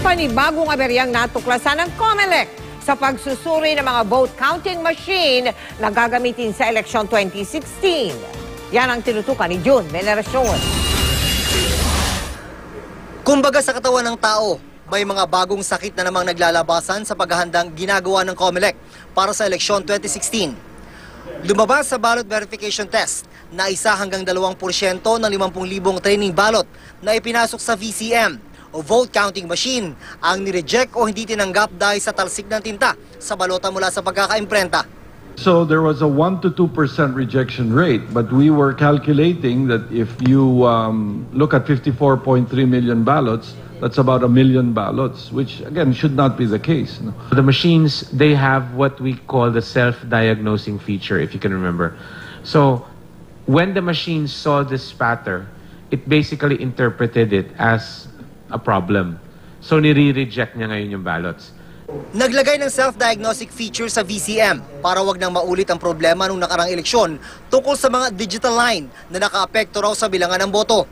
Panibagong aberyang natuklasan ng COMELEC sa pagsusuri ng mga vote counting machine na gagamitin sa eleksyon 2016. Yan ang tinutukan ni June Veneracion. Kumbaga sa katawan ng tao, may mga bagong sakit na namang naglalabasan sa paghahandang ginagawa ng COMELEC para sa eleksyon 2016. Lumabas sa ballot verification test na 1 hanggang 2% ng 50,000 training ballot na ipinasok sa VCM o vote counting machine ang nireject o hindi tinanggap dahil sa talsik ng tinta sa balota mula sa pagkakaimprenta. So there was a 1 to 2% rejection rate, but we were calculating that if you look at 54.3 million ballots, that's about 1 million ballots, which again should not be the case. No? The machines, they have what we call the self-diagnosing feature, if you can remember. So when the machine saw this spatter, it basically interpreted it as a problem. So nire-reject niya ngayon yung ballots. Naglagay ng self-diagnostic feature sa VCM para wag nang maulit ang problema nung nakarang eleksyon tungkol sa mga digital line na nakaapekto raw sa bilangan ng boto.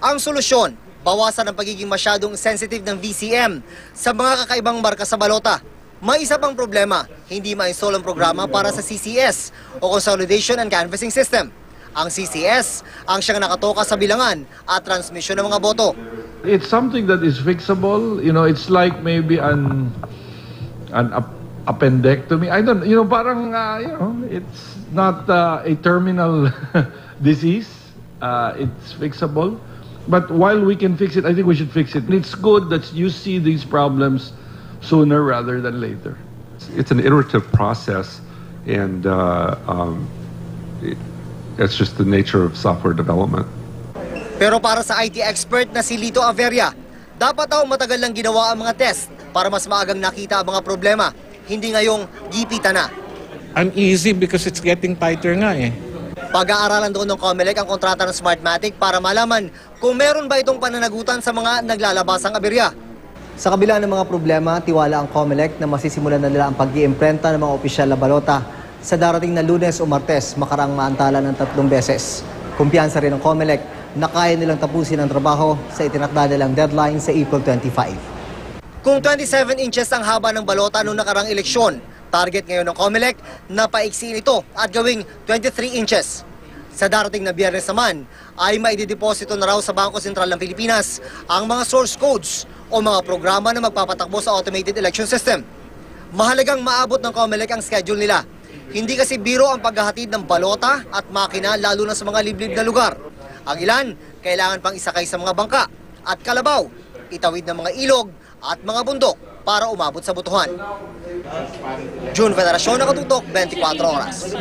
Ang solusyon, bawasan ang pagiging masyadong sensitive ng VCM sa mga kakaibang marka sa balota. May isa pang problema, hindi ma-install ang programa para sa CCS o Consolidation and Canvassing System. Ang CCS ang siyang nakatoka sa bilangan at transmission ng mga boto. It's something that is fixable. You know, it's like maybe an appendectomy. I don't, you know, parang, you know, it's not a terminal disease. It's fixable. But while we can fix it, I think we should fix it. It's good that you see these problems sooner rather than later. It's an iterative process, and it's just the nature of software development. Pero para sa IT expert na si Lito Averia, dapat daw matagal lang ginawa ang mga test para mas maagang nakita ang mga problema, hindi ngayong gipitan na. Uneasy because it's getting tighter nga eh. Pag-aaralan doon ng COMELEC ang kontrata ng Smartmatic para malaman kung meron ba itong pananagutan sa mga naglalabasang aberya. Sa kabila ng mga problema, tiwala ang COMELEC na masisimulan na nila ang pag-iimprenta ng mga opisyal na balota sa darating na Lunes o Martes, makaraang maantala ng 3 beses. Kumpiyansa rin ng COMELEC na kaya nilang tapusin ang trabaho sa itinakda nilang deadline sa April 25. Kung 27 inches ang haba ng balota noong nakarang eleksyon, target ngayon ng COMELEC na paiksiin ito at gawing 23 inches. Sa darating na Biyernes naman, ay maidideposito na raw sa Bangko Sentral ng Pilipinas ang mga source codes o mga programa na magpapatakbo sa automated election system. Mahalagang maabot ng COMELEC ang schedule nila. Hindi kasi biro ang paghahatid ng balota at makina lalo na sa mga liblib na lugar. Ang ilan, kailangan pang isakay sa mga bangka at kalabaw, itawid ng mga ilog at mga bundok para umabot sa botohan. June Veneracion, Nakatutok, 24 Oras.